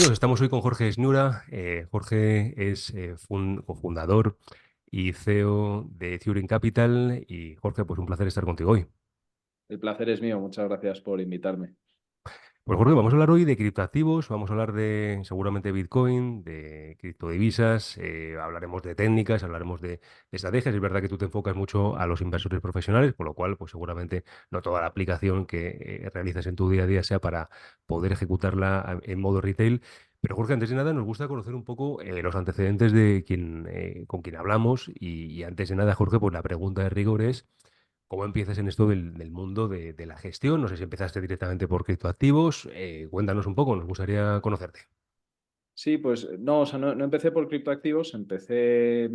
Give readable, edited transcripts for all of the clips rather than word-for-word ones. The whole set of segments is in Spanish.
amigos, estamos hoy con Jorge Esnura. Jorge es cofundador y CEO de Turing Capital. Y Jorge, pues un placer estar contigo hoy. El placer es mío, muchas gracias por invitarme. Pues Jorge, vamos a hablar hoy de criptoactivos, vamos a hablar de seguramente Bitcoin, de criptodivisas, hablaremos de técnicas, hablaremos de estrategias. Es verdad que tú te enfocas mucho a los inversores profesionales, por lo cual pues seguramente no toda la aplicación que realizas en tu día a día sea para poder ejecutarla en modo retail. Pero Jorge, antes de nada nos gusta conocer un poco los antecedentes de con quien hablamos y antes de nada, Jorge, pues la pregunta de rigor es ¿cómo empiezas en esto del mundo de la gestión? No sé si empezaste directamente por criptoactivos. Cuéntanos un poco, nos gustaría conocerte. Sí, pues no, o sea, no empecé por criptoactivos, empecé,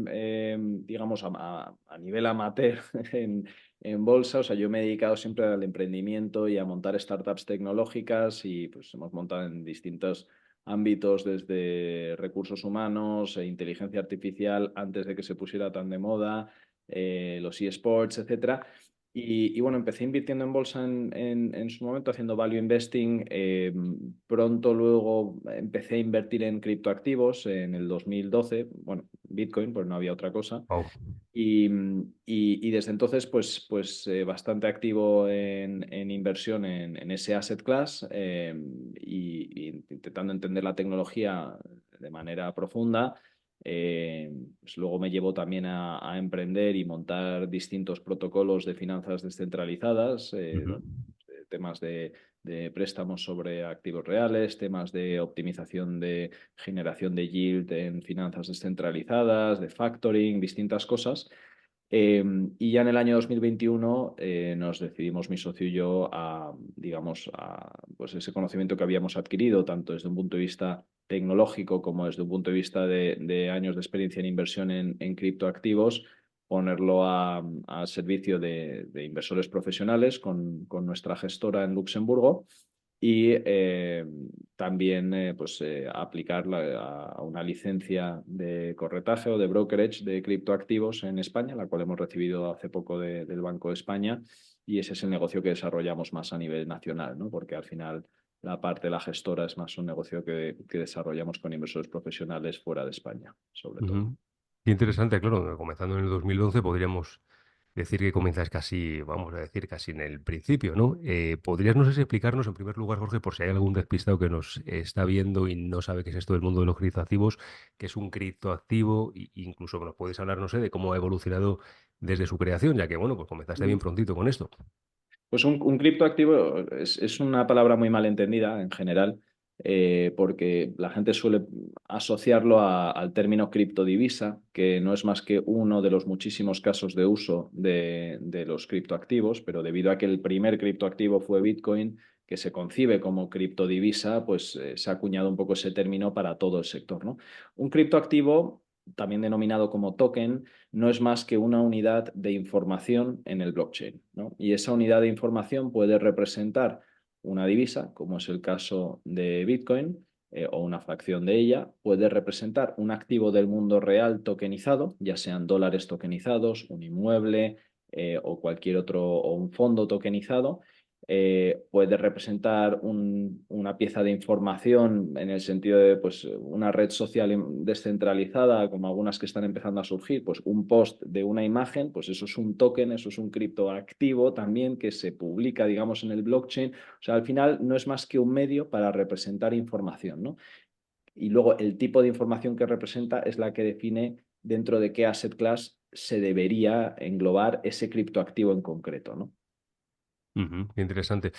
digamos, a nivel amateur en bolsa. O sea, yo me he dedicado siempre al emprendimiento y a montar startups tecnológicas y pues hemos montado en distintos ámbitos, desde recursos humanos e inteligencia artificial antes de que se pusiera tan de moda, los eSports, etcétera. Y bueno, empecé invirtiendo en bolsa en su momento, haciendo value investing. Pronto luego empecé a invertir en criptoactivos en el 2012, bueno, Bitcoin, pues no había otra cosa. Wow. Y desde entonces, pues bastante activo en inversión en ese asset class, y intentando entender la tecnología de manera profunda. Pues luego me llevó también a emprender y montar distintos protocolos de finanzas descentralizadas, Ujú, temas de préstamos sobre activos reales, temas de optimización de generación de yield en finanzas descentralizadas, de factoring, distintas cosas. Y ya en el año 2021 nos decidimos, mi socio y yo, a, digamos, a pues ese conocimiento que habíamos adquirido, tanto desde un punto de vista tecnológico como desde un punto de vista de años de experiencia en inversión en criptoactivos, ponerlo a servicio de inversores profesionales con nuestra gestora en Luxemburgo y también aplicar a una licencia de corretaje o de brokerage de criptoactivos en España, la cual hemos recibido hace poco del Banco de España, y ese es el negocio que desarrollamos más a nivel nacional, ¿no? Porque al final la parte de la gestora es más un negocio que desarrollamos con inversores profesionales fuera de España, sobre todo. ujú. Qué interesante, claro, comenzando en el 2011 podríamos decir que comienzas casi, vamos a decir, casi en el principio, ¿no? ¿Podrías, no sé si explicarnos en primer lugar, Jorge, por si hay algún despistado que nos está viendo y no sabe qué es esto del mundo de los criptoactivos, qué es un criptoactivo, e incluso nos puedes hablar, no sé, de cómo ha evolucionado desde su creación, ya que, bueno, pues comenzaste bien prontito con esto. Pues un criptoactivo es una palabra muy mal entendida en general, porque la gente suele asociarlo al término criptodivisa, que no es más que uno de los muchísimos casos de uso de los criptoactivos, pero debido a que el primer criptoactivo fue Bitcoin, que se concibe como criptodivisa, pues se ha acuñado un poco ese término para todo el sector, ¿no? Un criptoactivo, también denominado como token, no es más que una unidad de información en el blockchain, ¿no? Y esa unidad de información puede representar una divisa, como es el caso de Bitcoin, o una fracción de ella, puede representar un activo del mundo real tokenizado, ya sean dólares tokenizados, un inmueble, o cualquier otro, o un fondo tokenizado. Puede representar una pieza de información en el sentido de pues, una red social descentralizada, como algunas que están empezando a surgir, pues un post de una imagen, pues eso es un token, eso es un criptoactivo también que se publica, digamos, en el blockchain. O sea, al final no es más que un medio para representar información, ¿no? Y luego el tipo de información que representa es la que define dentro de qué asset class se debería englobar ese criptoactivo en concreto, ¿no? Ujú, qué interesante.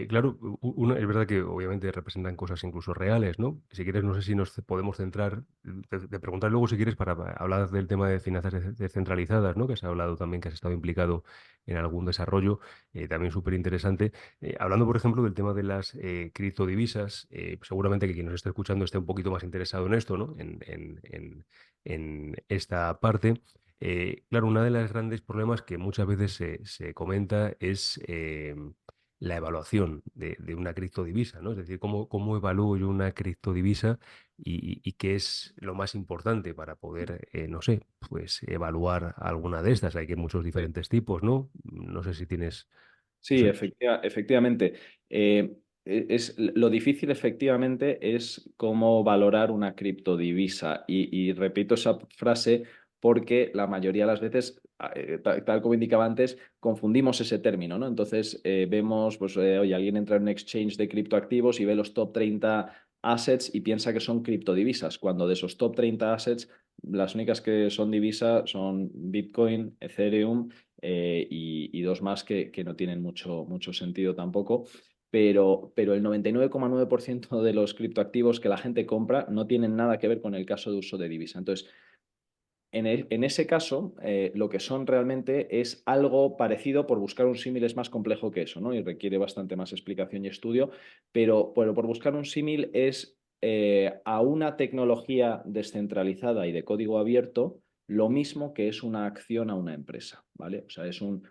Claro, es verdad que obviamente representan cosas incluso reales, ¿no? Si quieres, no sé si nos podemos centrar, te preguntar luego si quieres para hablar del tema de finanzas descentralizadas, ¿no? Que has hablado también, que has estado implicado en algún desarrollo, también súper interesante. Hablando, por ejemplo, del tema de las criptodivisas, seguramente que quien nos esté escuchando esté un poquito más interesado en esto, ¿no? En esta parte. Claro, uno de los grandes problemas que muchas veces se comenta es la evaluación de una criptodivisa, ¿no? Es decir, cómo evalúo yo una criptodivisa y qué es lo más importante para poder, no sé, pues evaluar alguna de estas. Hay que muchos diferentes tipos, ¿no? No sé si tienes, no Sí, sé. efectivamente. lo difícil efectivamente es cómo valorar una criptodivisa. Y repito esa frase porque la mayoría de las veces, tal como indicaba antes, confundimos ese término, ¿no? Entonces vemos, pues, oye, alguien entra en un exchange de criptoactivos y ve los top 30 assets y piensa que son criptodivisas, cuando de esos top 30 assets, las únicas que son divisa son Bitcoin, Ethereum y dos más que no tienen mucho sentido tampoco. Pero el 99,9% de los criptoactivos que la gente compra no tienen nada que ver con el caso de uso de divisa. Entonces, en ese caso, lo que son realmente es algo parecido, por buscar un símil es más complejo que eso, ¿no? Y requiere bastante más explicación y estudio, pero por buscar un símil es a una tecnología descentralizada y de código abierto lo mismo que es una acción a una empresa, ¿vale? O sea, es un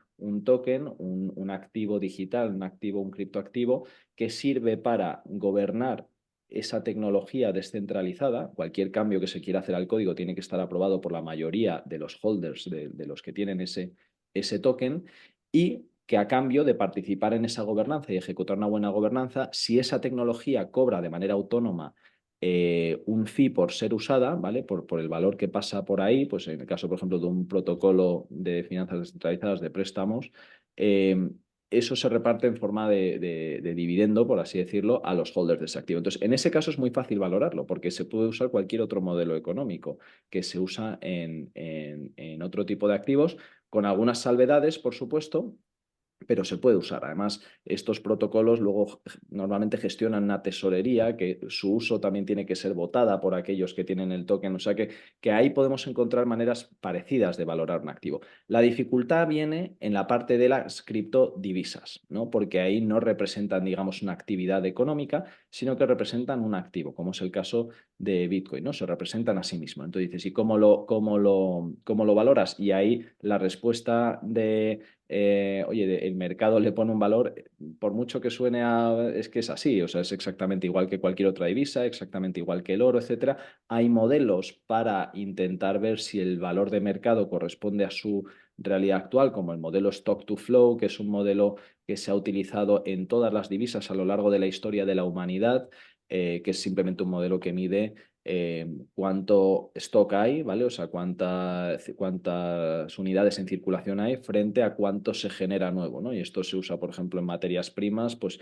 token, un activo digital, un activo, un criptoactivo que sirve para gobernar esa tecnología descentralizada. Cualquier cambio que se quiera hacer al código tiene que estar aprobado por la mayoría de los holders, de los que tienen ese token, y que a cambio de participar en esa gobernanza y ejecutar una buena gobernanza, si esa tecnología cobra de manera autónoma un fee por ser usada, ¿vale? Por el valor que pasa por ahí, pues en el caso, por ejemplo, de un protocolo de finanzas descentralizadas de préstamos, eh, eso se reparte en forma de dividendo, por así decirlo, a los holders de ese activo. Entonces, en ese caso es muy fácil valorarlo, porque se puede usar cualquier otro modelo económico que se usa en otro tipo de activos, con algunas salvedades, por supuesto, pero se puede usar. Además, estos protocolos luego normalmente gestionan una tesorería, que su uso también tiene que ser votada por aquellos que tienen el token. O sea que ahí podemos encontrar maneras parecidas de valorar un activo. La dificultad viene en la parte de las criptodivisas, ¿no? Porque ahí no representan, digamos, una actividad económica, sino que representan un activo, como es el caso de Bitcoin, ¿no? Se representan a sí mismos. Entonces dices, ¿y cómo lo valoras? Y ahí la respuesta de oye, el mercado le pone un valor, por mucho que suene es que es así, o sea, es exactamente igual que cualquier otra divisa, exactamente igual que el oro, etcétera. Hay modelos para intentar ver si el valor de mercado corresponde a su realidad actual, como el modelo Stock to Flow, que es un modelo que se ha utilizado en todas las divisas a lo largo de la historia de la humanidad, que es simplemente un modelo que mide cuánto stock hay, ¿vale? O sea, cuántas unidades en circulación hay frente a cuánto se genera nuevo, ¿no? Y esto se usa, por ejemplo, en materias primas, pues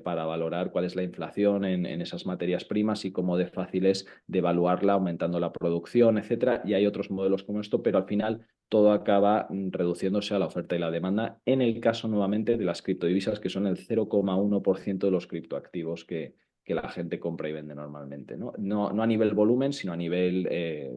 para valorar cuál es la inflación en esas materias primas y cómo de fácil es de evaluarla aumentando la producción, etcétera. Y hay otros modelos como esto, pero al final todo acaba reduciéndose a la oferta y la demanda, en el caso nuevamente de las criptodivisas, que son el 0,1% de los criptoactivos que la gente compra y vende normalmente, ¿no? No a nivel volumen, sino a nivel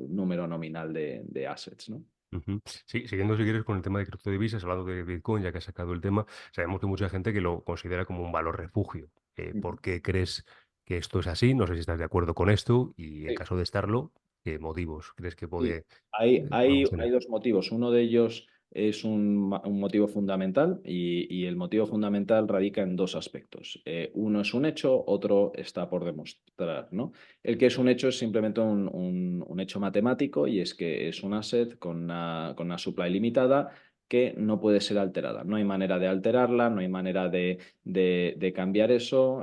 número nominal de assets, ¿no? Ujú. Sí, siguiendo si quieres con el tema de criptodivisas, hablando de Bitcoin, ya que has sacado el tema, sabemos que hay mucha gente que lo considera como un valor refugio. Ujú. ¿Por qué crees que esto es así? No sé si estás de acuerdo con esto y en Sí. caso de estarlo, ¿qué motivos crees que Sí, puede, hay, hay, podemos hay tener? dos motivos. Uno de ellos es un motivo fundamental y el motivo fundamental radica en dos aspectos. Uno es un hecho, otro está por demostrar, ¿no? El que es un hecho es simplemente un hecho matemático, y es que es un asset con una supply limitada que no puede ser alterada. No hay manera de alterarla, no hay manera de cambiar eso,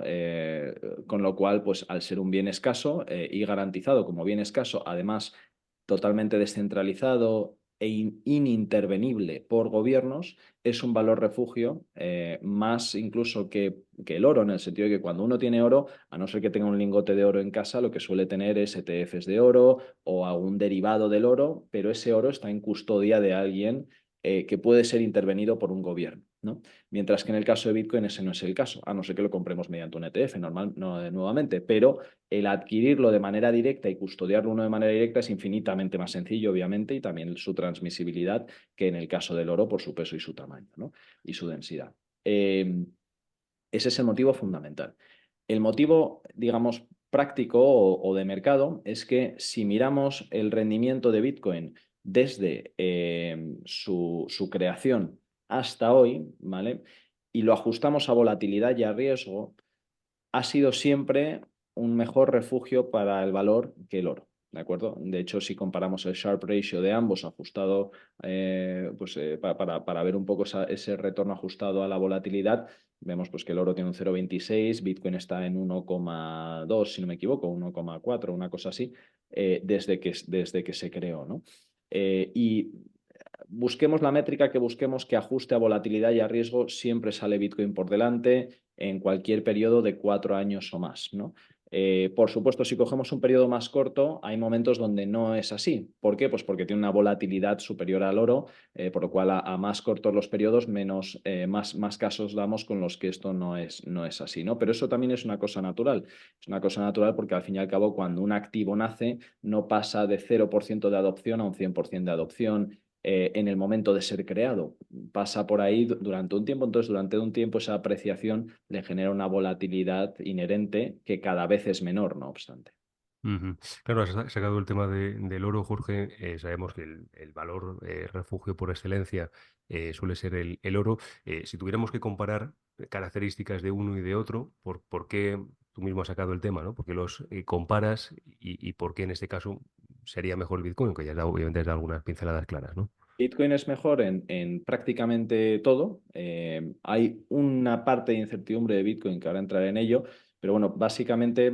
con lo cual, pues al ser un bien escaso y garantizado como bien escaso, además totalmente descentralizado e inintervenible por gobiernos, es un valor refugio, más incluso que el oro, en el sentido de que cuando uno tiene oro, a no ser que tenga un lingote de oro en casa, lo que suele tener es ETFs de oro o algún derivado del oro, pero ese oro está en custodia de alguien que puede ser intervenido por un gobierno, ¿no? Mientras que en el caso de Bitcoin ese no es el caso, a no ser que lo compremos mediante un ETF, normal, no, nuevamente, pero el adquirirlo de manera directa y custodiarlo uno de manera directa es infinitamente más sencillo, obviamente, y también su transmisibilidad que en el caso del oro por su peso y su tamaño, ¿no? Y su densidad. Ese es el motivo fundamental. El motivo, digamos, práctico o de mercado es que si miramos el rendimiento de Bitcoin desde su creación hasta hoy, ¿vale? Y lo ajustamos a volatilidad y a riesgo, ha sido siempre un mejor refugio para el valor que el oro. ¿de acuerdo? De hecho, si comparamos el Sharpe ratio de ambos ajustado para ver un poco ese retorno ajustado a la volatilidad, vemos pues, que el oro tiene un 0,26, Bitcoin está en 1,2, si no me equivoco, 1,4, una cosa así, desde que se creó, ¿no? Y busquemos la métrica que busquemos que ajuste a volatilidad y a riesgo, siempre sale Bitcoin por delante en cualquier periodo de 4 años o más, ¿no? Por supuesto, si cogemos un periodo más corto, hay momentos donde no es así. ¿Por qué? Pues porque tiene una volatilidad superior al oro, por lo cual a más cortos los periodos, más casos damos con los que esto no es así, ¿no? Pero eso también es una cosa natural. Es una cosa natural porque al fin y al cabo, cuando un activo nace, no pasa de 0% de adopción a un 100% de adopción en el momento de ser creado. Pasa por ahí durante un tiempo, entonces durante un tiempo esa apreciación le genera una volatilidad inherente que cada vez es menor, no obstante. Ujú. Claro, has sacado el tema del oro, Jorge. Sabemos que el valor refugio por excelencia suele ser el oro. Si tuviéramos que comparar características de uno y de otro, ¿por qué tú mismo has sacado el tema, ¿no? ¿Por qué los comparas y por qué en este caso sería mejor el Bitcoin? Que ya obviamente has dado algunas pinceladas claras, ¿no? Bitcoin es mejor en prácticamente todo. Hay una parte de incertidumbre de Bitcoin que ahora entraré en ello, pero bueno, básicamente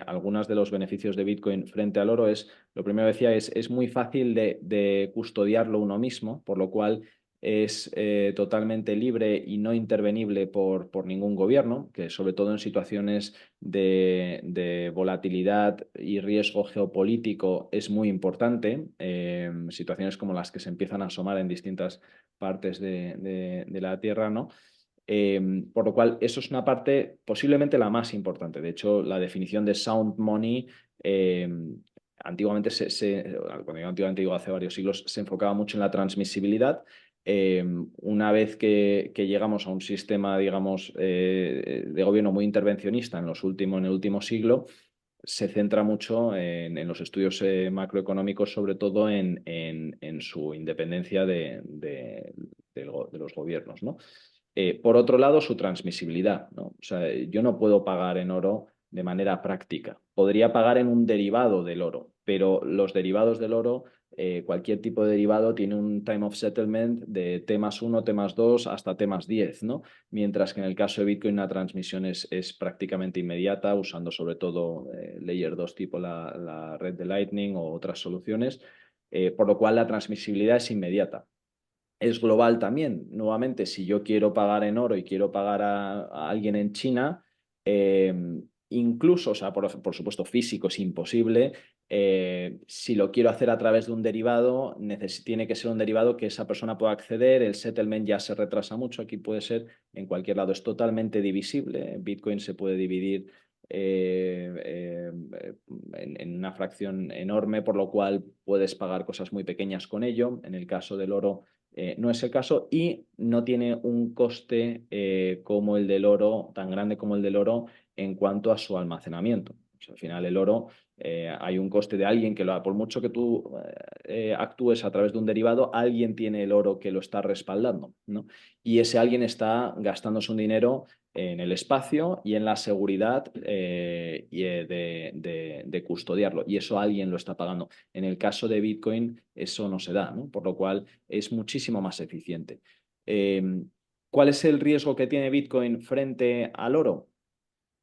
algunos de los beneficios de Bitcoin frente al oro es, lo primero que decía, es muy fácil de custodiarlo uno mismo, por lo cual es totalmente libre y no intervenible por ningún gobierno, que sobre todo en situaciones de volatilidad y riesgo geopolítico es muy importante. Situaciones como las que se empiezan a asomar en distintas partes de la Tierra, ¿no? Por lo cual, eso es una parte posiblemente la más importante. De hecho, la definición de sound money, antiguamente, cuando digo antiguamente digo hace varios siglos, se enfocaba mucho en la transmisibilidad. Una vez que llegamos a un sistema, digamos, de gobierno muy intervencionista en el último siglo, se centra mucho en los estudios macroeconómicos, sobre todo en su independencia de los gobiernos, ¿no? Por otro lado, su transmisibilidad, ¿no? O sea, yo no puedo pagar en oro de manera práctica. Podría pagar en un derivado del oro, pero los derivados del oro, cualquier tipo de derivado tiene un time of settlement de T+1, T+2 hasta T+10, ¿no? Mientras que en el caso de Bitcoin la transmisión es prácticamente inmediata, usando sobre todo Layer 2 tipo la red de Lightning o otras soluciones, por lo cual la transmisibilidad es inmediata. Es global también. Nuevamente, si yo quiero pagar en oro y quiero pagar a alguien en China, eh, incluso, o sea, por supuesto, físico es imposible. Si lo quiero hacer a través de un derivado, tiene que ser un derivado que esa persona pueda acceder. El settlement ya se retrasa mucho. Aquí puede ser en cualquier lado. Es totalmente divisible. Bitcoin se puede dividir en una fracción enorme, por lo cual puedes pagar cosas muy pequeñas con ello. En el caso del oro no es el caso y no tiene un coste como el del oro, tan grande como el del oro en cuanto a su almacenamiento. O sea, al final el oro hay un coste de alguien que lo haga. Por mucho que tú actúes a través de un derivado, alguien tiene el oro que lo está respaldando, ¿no? Y ese alguien está gastándose un dinero en el espacio y en la seguridad de custodiarlo. Y eso alguien lo está pagando. En el caso de Bitcoin, eso no se da, ¿no? Por lo cual es muchísimo más eficiente. Eh, ¿Cuál es el riesgo que tiene Bitcoin frente al oro?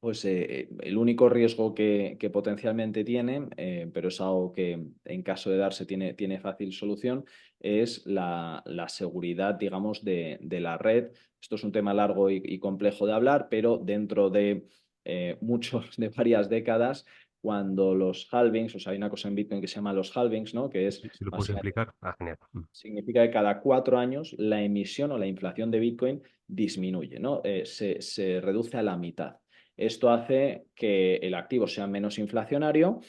Pues el único riesgo que potencialmente tiene, pero es algo que en caso de darse tiene fácil solución, es la seguridad, digamos, de la red. Esto es un tema largo y complejo de hablar, pero dentro de de varias décadas, cuando los halvings, o sea, hay una cosa en Bitcoin que se llama los halvings, ¿no? Que es Si lo puedes básicamente explicar, genial. significa que cada 4 años la emisión o la inflación de Bitcoin disminuye, ¿no? Se reduce a la mitad. Esto hace que el activo sea menos inflacionario,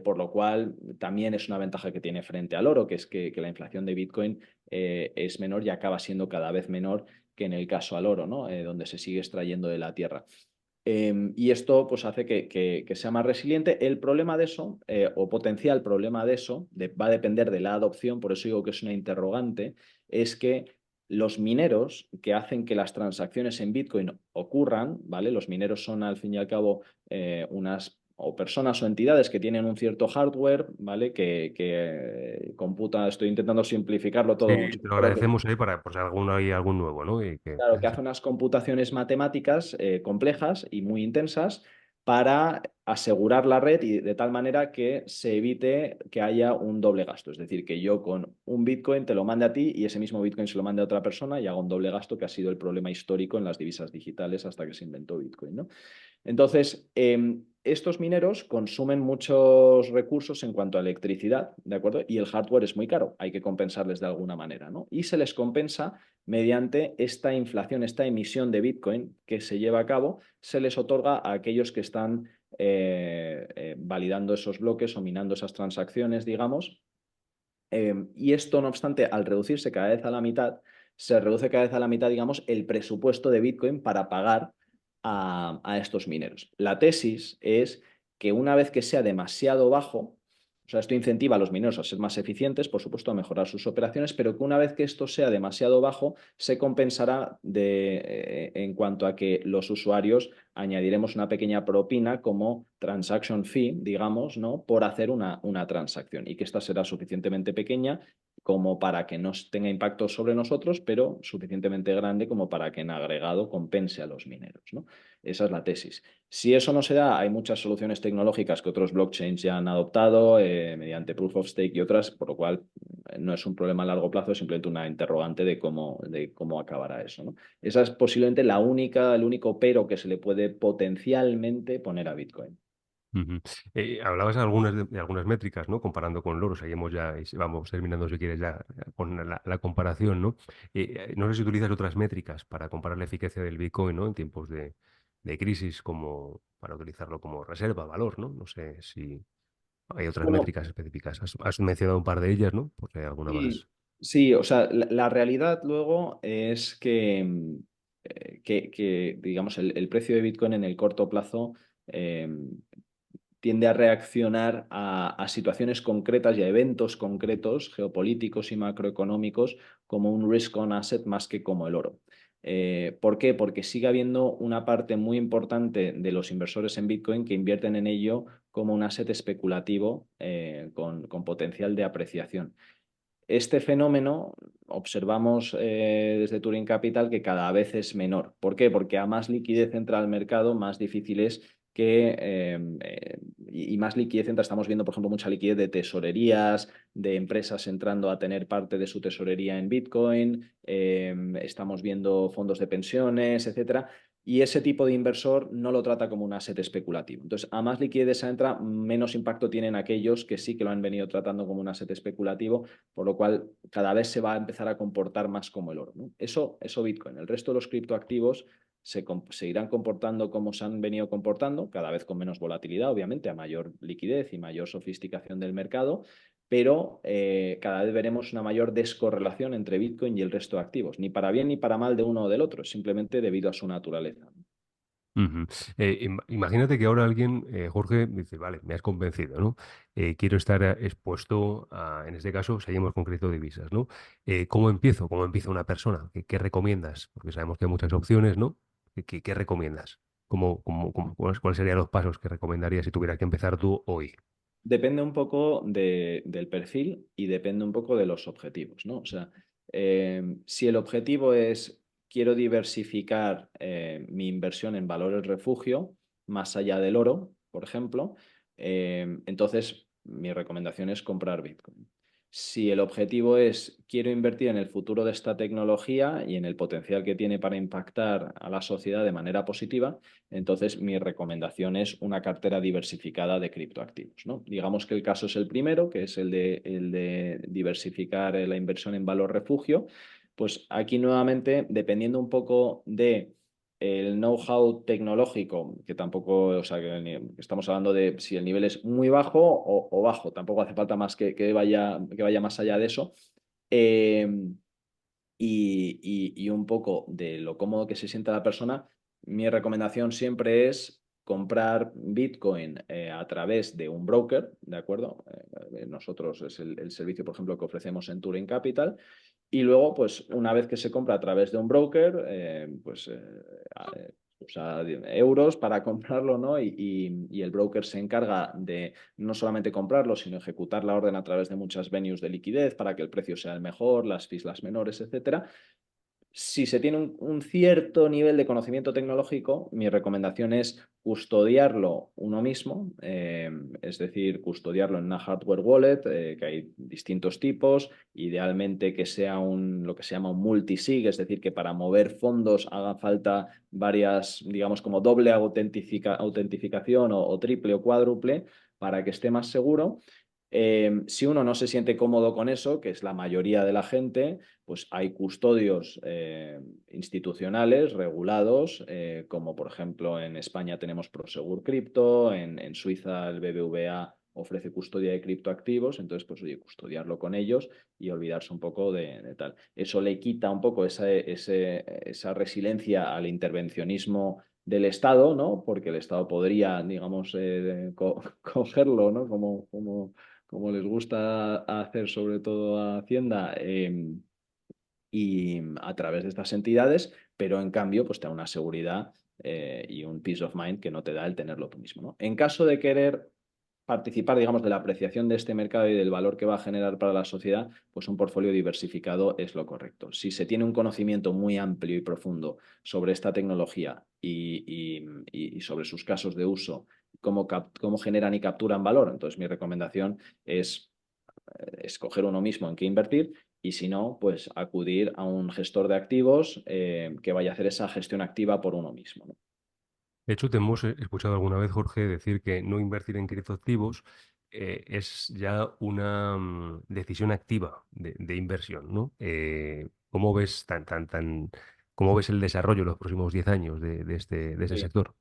por lo cual también es una ventaja que tiene frente al oro, que es que la inflación de Bitcoin es menor y acaba siendo cada vez menor que en el caso al oro, ¿no? Donde se sigue extrayendo de la tierra. Y esto pues, hace que sea más resiliente. El problema de eso, o potencial problema de eso, va a depender de la adopción, por eso digo que es una interrogante, es que los mineros que hacen que las transacciones en Bitcoin ocurran, ¿vale? Los mineros son al fin y al cabo o personas o entidades que tienen un cierto hardware, ¿vale? Que computa, estoy intentando simplificarlo todo Sí, mucho, te lo pero que agradecemos ahí para, por si alguno hay algún nuevo, ¿no? Y que, claro, que sí. hace unas computaciones matemáticas complejas y muy intensas para asegurar la red y de tal manera que se evite que haya un doble gasto. Es decir, que yo con un Bitcoin te lo mande a ti y ese mismo Bitcoin se lo mande a otra persona y haga un doble gasto, que ha sido el problema histórico en las divisas digitales hasta que se inventó Bitcoin, ¿no? Entonces, estos mineros consumen muchos recursos en cuanto a electricidad, ¿de acuerdo? Y el hardware es muy caro, hay que compensarles de alguna manera, ¿no? Y se les compensa mediante esta inflación, esta emisión de Bitcoin que se lleva a cabo, se les otorga a aquellos que están validando esos bloques o minando esas transacciones, digamos. Y esto, no obstante, al reducirse cada vez a la mitad, se reduce cada vez a la mitad, digamos, el presupuesto de Bitcoin para pagar a estos mineros. La tesis es que una vez que sea demasiado bajo, o sea, esto incentiva a los mineros a ser más eficientes, por supuesto, a mejorar sus operaciones, pero que una vez que esto sea demasiado bajo, se compensará en cuanto a que los usuarios añadiremos una pequeña propina como transaction fee, digamos, ¿no? Por hacer una transacción y que esta será suficientemente pequeña como para que no tenga impacto sobre nosotros, pero suficientemente grande como para que en agregado compense a los mineros, ¿no? Esa es la tesis. Si eso no se da, hay muchas soluciones tecnológicas que otros blockchains ya han adoptado mediante proof of stake y otras, por lo cual no es un problema a largo plazo, es simplemente una interrogante de cómo acabará eso, ¿no? Esa es posiblemente el único pero que se le puede potencialmente poner a Bitcoin. Ujú. Hablabas de algunas métricas, ¿no? Comparando con el oro, seguimos ya, y vamos terminando si quieres ya con la comparación, ¿no? No sé si utilizas otras métricas para comparar la eficacia del Bitcoin, ¿no? En tiempos de crisis, como para utilizarlo como reserva, valor, ¿no? No sé si hay otras Bueno, métricas específicas. Has mencionado un par de ellas, ¿no? Porque hay alguna sí, más. sí, o sea, la realidad luego es digamos, el precio de Bitcoin en el corto plazo eh, tiende a reaccionar a situaciones concretas y a eventos concretos, geopolíticos y macroeconómicos, como un risk on asset más que como el oro. ¿Por qué? Porque sigue habiendo una parte muy importante de los inversores en Bitcoin que invierten en ello como un asset especulativo con potencial de apreciación. Este fenómeno observamos desde Turing Capital que cada vez es menor. ¿Por qué? Porque a más liquidez entra al mercado, más difícil es y más liquidez entra. Estamos viendo, por ejemplo, mucha liquidez de tesorerías, de empresas entrando a tener parte de su tesorería en Bitcoin, estamos viendo fondos de pensiones, etcétera. Y ese tipo de inversor no lo trata como un asset especulativo. Entonces, a más liquidez entra, menos impacto tienen aquellos que sí que lo han venido tratando como un asset especulativo, por lo cual cada vez se va a empezar a comportar más como el oro, ¿no? Eso Bitcoin. El resto de los criptoactivos se irán comportando como se han venido comportando, cada vez con menos volatilidad, obviamente, a mayor liquidez y mayor sofisticación del mercado, pero cada vez veremos una mayor descorrelación entre Bitcoin y el resto de activos, ni para bien ni para mal de uno o del otro, simplemente debido a su naturaleza. Ujú. Imagínate que ahora alguien, Jorge, dice, vale, me has convencido, ¿no? Quiero estar expuesto a, en este caso, seguimos con criptodivisas, ¿no? ¿Cómo empiezo? ¿Cómo empieza una persona? ¿Qué recomiendas? Porque sabemos que hay muchas opciones, ¿no? ¿Qué recomiendas? ¿Cuáles serían los pasos que recomendarías si tuvieras que empezar tú hoy? Depende un poco del perfil y depende un poco de los objetivos, ¿no? O sea, si el objetivo es quiero diversificar mi inversión en valores refugio más allá del oro, por ejemplo, entonces mi recomendación es comprar Bitcoin. Si el objetivo es quiero invertir en el futuro de esta tecnología y en el potencial que tiene para impactar a la sociedad de manera positiva, entonces mi recomendación es una cartera diversificada de criptoactivos, ¿no? Digamos que el caso es el primero, que es el de diversificar la inversión en valor refugio. Pues aquí nuevamente, dependiendo un poco de el know-how tecnológico, que tampoco, o sea, que estamos hablando de si el nivel es muy bajo o bajo, tampoco hace falta más que vaya más allá de eso. Eh, y un poco de lo cómodo que se sienta la persona, mi recomendación siempre es comprar Bitcoin a través de un broker, ¿de acuerdo? Nosotros es el servicio, por ejemplo, que ofrecemos en Turing Capital. Y luego, pues una vez que se compra a través de un broker, usa euros para comprarlo, ¿no? Y el broker se encarga de no solamente comprarlo, sino ejecutar la orden a través de muchas venues de liquidez para que el precio sea el mejor, las fees las menores, etcétera. Si se tiene un cierto nivel de conocimiento tecnológico, mi recomendación es custodiarlo uno mismo, es decir, custodiarlo en una hardware wallet, que hay distintos tipos, idealmente que sea lo que se llama un multisig, es decir, que para mover fondos haga falta varias, digamos, como doble autentificación o triple o cuádruple para que esté más seguro. Si uno no se siente cómodo con eso, que es la mayoría de la gente, pues hay custodios institucionales regulados, como por ejemplo en España tenemos Prosegur Cripto, en Suiza el BBVA ofrece custodia de criptoactivos, entonces pues oye, custodiarlo con ellos y olvidarse un poco de tal. Eso le quita un poco esa resiliencia al intervencionismo del Estado, ¿no? Porque el Estado podría, digamos, cogerlo, ¿no? Como les gusta hacer sobre todo a Hacienda, y a través de estas entidades, pero en cambio pues te da una seguridad y un peace of mind que no te da el tenerlo tú mismo, ¿no? En caso de querer participar, digamos, de la apreciación de este mercado y del valor que va a generar para la sociedad, pues un portfolio diversificado es lo correcto. Si se tiene un conocimiento muy amplio y profundo sobre esta tecnología y sobre sus casos de uso, cómo generan y capturan valor, entonces mi recomendación es escoger uno mismo en qué invertir y si no, pues acudir a un gestor de activos que vaya a hacer esa gestión activa por uno mismo, ¿no? De hecho, te hemos escuchado alguna vez, Jorge, decir que no invertir en criptoactivos es ya una decisión activa de inversión, ¿no? ¿Cómo ves cómo ves el desarrollo en los próximos 10 años de este Sí. sector?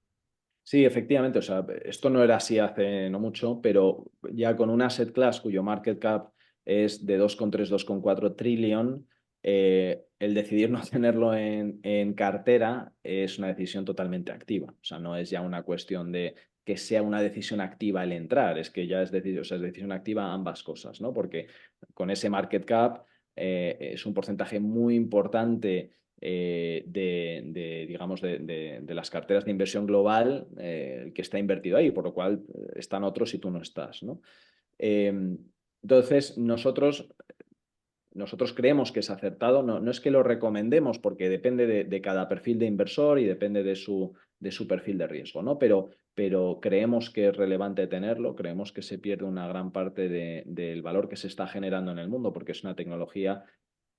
Sí, efectivamente, o sea, esto no era así hace no mucho, pero ya con un asset class cuyo market cap es de 2,3, 2,4 trillón, el decidir no tenerlo en cartera es una decisión totalmente activa. O sea, no es ya una cuestión de que sea una decisión activa el entrar, es que ya o sea, es decisión activa ambas cosas, ¿no? Porque con ese market cap es un porcentaje muy importante digamos, de las carteras de inversión global que está invertido ahí, por lo cual están otros y tú no estás, ¿no? Eh, entonces, nosotros creemos que es acertado, no es que lo recomendemos porque depende de cada perfil de inversor y depende de su perfil de riesgo, ¿no? Pero creemos que es relevante tenerlo, creemos que se pierde una gran parte del valor que se está generando en el mundo porque es una tecnología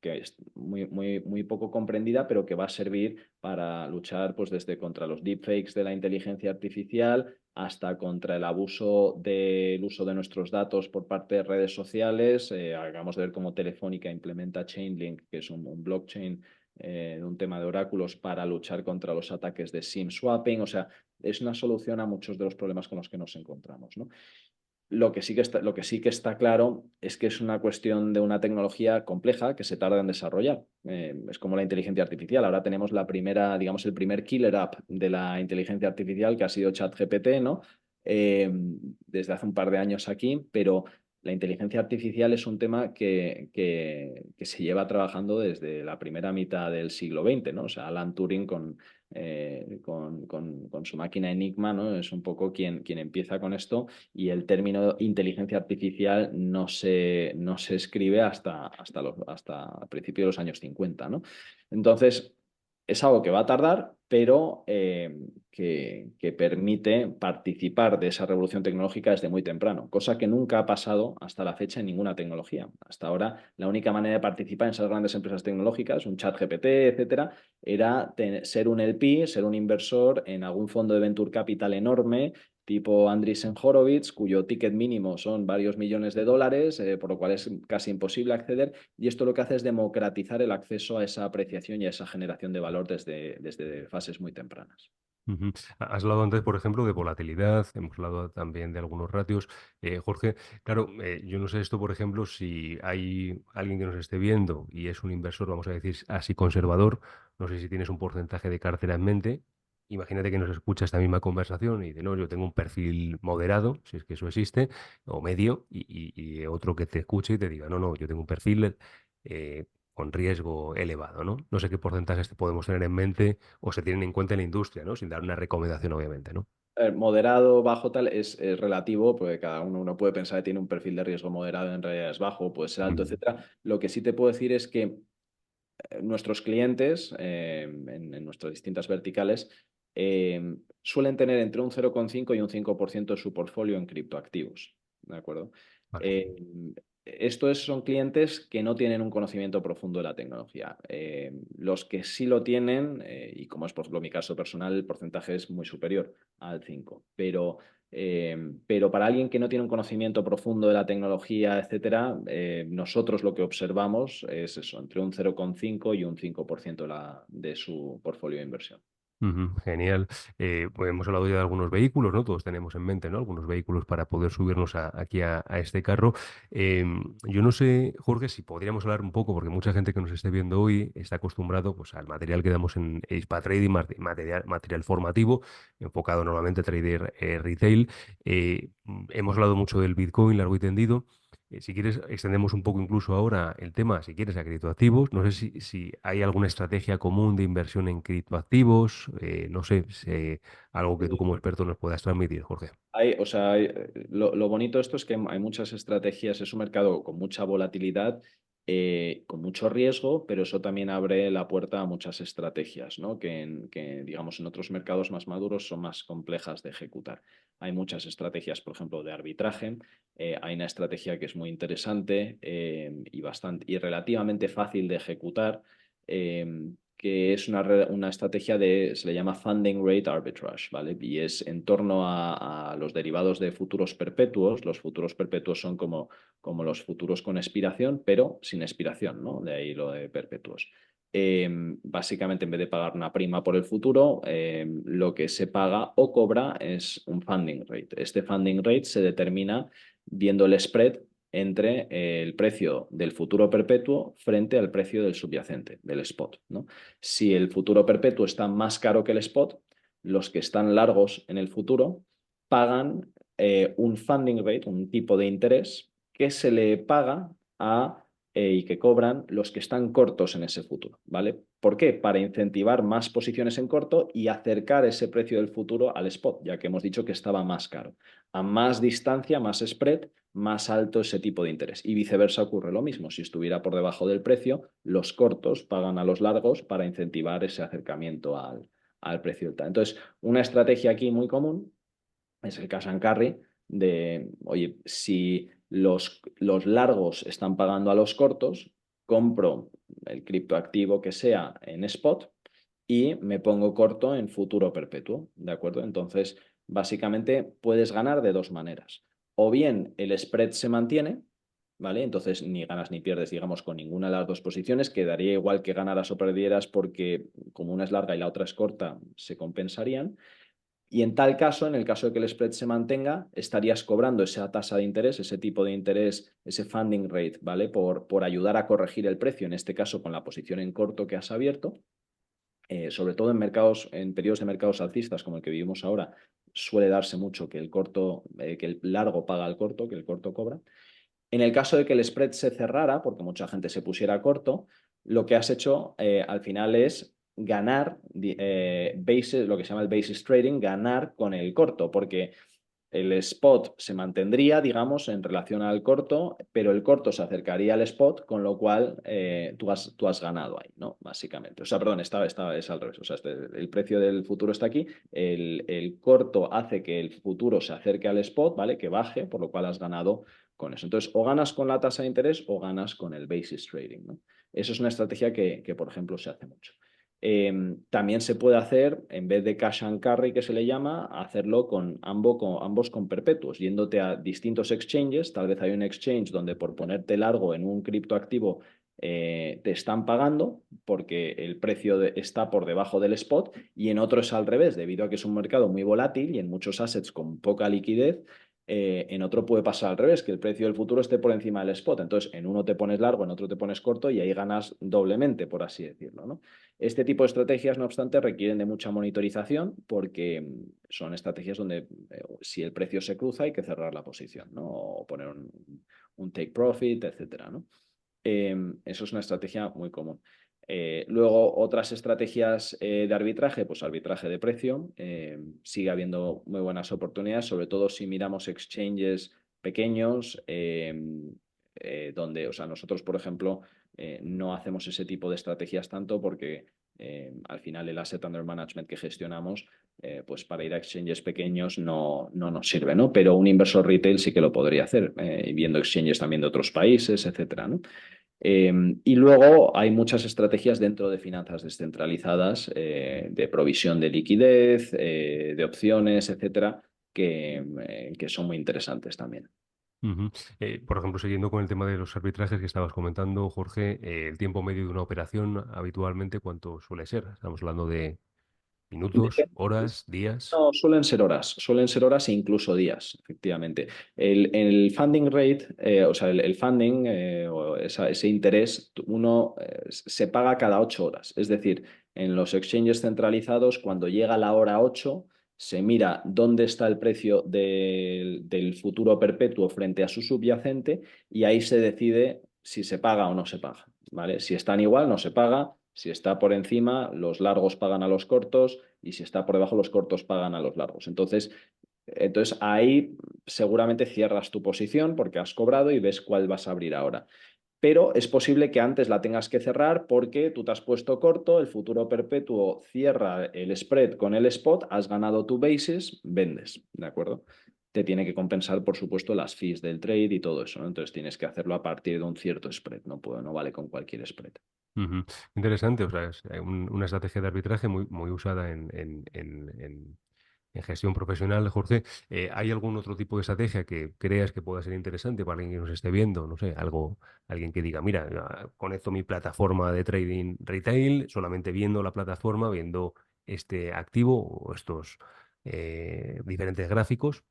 que es muy poco comprendida, pero que va a servir para luchar pues, desde contra los deepfakes de la inteligencia artificial hasta contra el abuso del uso de nuestros datos por parte de redes sociales. Acabamos de ver cómo Telefónica implementa Chainlink, que es un blockchain de un tema de oráculos para luchar contra los ataques de SIM swapping. O sea, es una solución a muchos de los problemas con los que nos encontramos, ¿no? Lo que sí que está claro es que es una cuestión de una tecnología compleja que se tarda en desarrollar. Es como la inteligencia artificial. Ahora tenemos la primera, digamos, el primer killer app de la inteligencia artificial que ha sido ChatGPT, ¿no? Desde hace un par de años aquí, pero la inteligencia artificial es un tema que se lleva trabajando desde la primera mitad del siglo XX, ¿no? O sea, Alan Turing con su máquina Enigma, ¿no? Es un poco quien empieza con esto y el término inteligencia artificial no se escribe hasta principios de los años 50, ¿no? Entonces, es algo que va a tardar, pero que permite participar de esa revolución tecnológica desde muy temprano, cosa que nunca ha pasado hasta la fecha en ninguna tecnología. Hasta ahora, la única manera de participar en esas grandes empresas tecnológicas, un chat GPT, etcétera, era ser un LP, ser un inversor en algún fondo de venture capital enorme tipo Andreessen Horowitz, cuyo ticket mínimo son varios millones de dólares, por lo cual es casi imposible acceder. Y esto lo que hace es democratizar el acceso a esa apreciación y a esa generación de valor desde fases muy tempranas. Ujú. Has hablado antes, por ejemplo, de volatilidad, hemos hablado también de algunos ratios. Jorge, claro, yo no sé esto, por ejemplo, si hay alguien que nos esté viendo y es un inversor, vamos a decir así, conservador, no sé si tienes un porcentaje de cartera en mente. Imagínate que nos escucha esta misma conversación y dice, no, yo tengo un perfil moderado, si es que eso existe, o medio, y otro que te escuche y te diga, no, no, yo tengo un perfil con riesgo elevado, ¿no? No sé qué porcentajes podemos tener en mente o se tienen en cuenta en la industria, ¿no? Sin dar una recomendación, obviamente, ¿no? Moderado, bajo, tal, es relativo, porque cada uno puede pensar que tiene un perfil de riesgo moderado, en realidad es bajo, puede ser alto, Ujú. etcétera. Lo que sí te puedo decir es que nuestros clientes en nuestras distintas verticales suelen tener entre un 0,5 y un 5% de su portfolio en criptoactivos. ¿De acuerdo? Vale. Eh, son clientes que no tienen un conocimiento profundo de la tecnología. Los que sí lo tienen, y como es por ejemplo mi caso personal, el porcentaje es muy superior al 5. Pero para alguien que no tiene un conocimiento profundo de la tecnología, etcétera, nosotros lo que observamos es eso, entre un 0,5 y un 5% de su portfolio de inversión. Ujú, genial. Pues hemos hablado ya de algunos vehículos, ¿no? Todos tenemos en mente, ¿no? Algunos vehículos para poder subirnos aquí a este carro. Yo no sé, Jorge, si podríamos hablar un poco, porque mucha gente que nos esté viendo hoy está acostumbrado pues, al material que damos en Ace Trading, material formativo, enfocado normalmente a trader retail. Hemos hablado mucho del Bitcoin, largo y tendido. Si quieres, extendemos un poco incluso ahora el tema, si quieres, a criptoactivos. No sé si hay alguna estrategia común de inversión en criptoactivos. No sé, algo que tú como experto nos puedas transmitir, Jorge. Lo bonito de esto es que hay muchas estrategias, es un mercado con mucha volatilidad, con mucho riesgo, pero eso también abre la puerta a muchas estrategias, ¿no? Digamos, en otros mercados más maduros son más complejas de ejecutar. Hay muchas estrategias, por ejemplo, de arbitraje. Hay una estrategia que es muy interesante y relativamente fácil de ejecutar. Que es una estrategia se le llama Funding Rate Arbitrage, ¿vale? Y es en torno a los derivados de futuros perpetuos. Los futuros perpetuos son como los futuros con expiración, pero sin expiración, ¿no? De ahí lo de perpetuos. Básicamente, en vez de pagar una prima por el futuro, lo que se paga o cobra es un funding rate. Este funding rate se determina viendo el spread entre el precio del futuro perpetuo frente al precio del subyacente, del spot, ¿no? Si el futuro perpetuo está más caro que el spot, los que están largos en el futuro pagan un funding rate, un tipo de interés que se le paga y que cobran los que están cortos en ese futuro, ¿vale? ¿Por qué? Para incentivar más posiciones en corto y acercar ese precio del futuro al spot, ya que hemos dicho que estaba más caro. A más distancia, más spread, más alto ese tipo de interés. Y viceversa ocurre lo mismo. Si estuviera por debajo del precio, los cortos pagan a los largos para incentivar ese acercamiento al precio del tal. Entonces, una estrategia aquí muy común es el cash and carry de, oye, si los largos están pagando a los cortos, compro el criptoactivo que sea en spot y me pongo corto en futuro perpetuo, ¿de acuerdo? Entonces, básicamente puedes ganar de dos maneras. O bien el spread se mantiene, ¿vale? Entonces ni ganas ni pierdes, digamos, con ninguna de las dos posiciones. Quedaría igual que ganaras o perdieras porque como una es larga y la otra es corta, se compensarían. Y en tal caso, en el caso de que el spread se mantenga, estarías cobrando esa tasa de interés, ese tipo de interés, ese funding rate, ¿vale? Por ayudar a corregir el precio, en este caso con la posición en corto que has abierto. Sobre todo en periodos de mercados alcistas como el que vivimos ahora, suele darse mucho que el largo paga al corto, que el corto cobra. En el caso de que el spread se cerrara, porque mucha gente se pusiera corto, lo que has hecho al final es ganar lo que se llama el basis trading, ganar con el corto, porque el spot se mantendría, digamos, en relación al corto, pero el corto se acercaría al spot, con lo cual tú has ganado ahí, ¿no? Básicamente. O sea, perdón, es al revés. O sea, el precio del futuro está aquí, el corto hace que el futuro se acerque al spot, ¿vale? Que baje, por lo cual has ganado con eso. Entonces, o ganas con la tasa de interés o ganas con el basis trading, ¿no? Eso es una estrategia que por ejemplo, se hace mucho. También se puede hacer, en vez de cash and carry que se le llama, hacerlo ambos con perpetuos, yéndote a distintos exchanges. Tal vez hay un exchange donde por ponerte largo en un criptoactivo te están pagando porque el precio está por debajo del spot, y en otro es al revés, debido a que es un mercado muy volátil y en muchos assets con poca liquidez. En otro puede pasar al revés, que el precio del futuro esté por encima del spot. Entonces, en uno te pones largo, en otro te pones corto y ahí ganas doblemente, por así decirlo, ¿no? Este tipo de estrategias, no obstante, requieren de mucha monitorización porque son estrategias donde si el precio se cruza hay que cerrar la posición, ¿no? O poner un take profit, etcétera, ¿no? Eso es una estrategia muy común. Luego, otras estrategias de arbitraje, pues arbitraje de precio. Sigue habiendo muy buenas oportunidades, sobre todo si miramos exchanges pequeños, donde, o sea, nosotros, por ejemplo, no hacemos ese tipo de estrategias tanto porque al final el asset under management que gestionamos, pues para ir a exchanges pequeños no nos sirve, ¿no? Pero un inversor retail sí que lo podría hacer, viendo exchanges también de otros países, etcétera, ¿no? Eh, y luego hay muchas estrategias dentro de finanzas descentralizadas, de provisión de liquidez, de opciones, etcétera, que son muy interesantes también. Ujú. Por ejemplo, siguiendo con el tema de los arbitrajes que estabas comentando, Jorge, el tiempo medio de una operación habitualmente, ¿cuánto suele ser? Estamos hablando de minutos, Depende. horas, días. No, suelen ser horas e incluso días, efectivamente. El funding rate, o sea, el funding, o ese interés, uno se paga cada 8 horas. Es decir, en los exchanges centralizados, cuando llega la hora 8, se mira dónde está el precio del futuro perpetuo frente a su subyacente y ahí se decide si se paga o no se paga, ¿vale? Si están igual, no se paga. Si está por encima, los largos pagan a los cortos y si está por debajo, los cortos pagan a los largos. Entonces ahí seguramente cierras tu posición porque has cobrado y ves cuál vas a abrir ahora. Pero es posible que antes la tengas que cerrar porque tú te has puesto corto, el futuro perpetuo cierra el spread con el spot, has ganado tu basis, vendes, ¿de acuerdo? Te tiene que compensar, por supuesto, las fees del trade y todo eso, ¿no? Entonces tienes que hacerlo a partir de un cierto spread, no vale con cualquier spread. Ujú. Interesante, o sea, es una estrategia de arbitraje muy usada en gestión profesional, Jorge. ¿Hay algún otro tipo de estrategia que creas que pueda ser interesante para alguien que nos esté viendo? No sé, alguien que diga, mira, conecto mi plataforma de trading retail, solamente viendo la plataforma, viendo este activo o estos diferentes gráficos.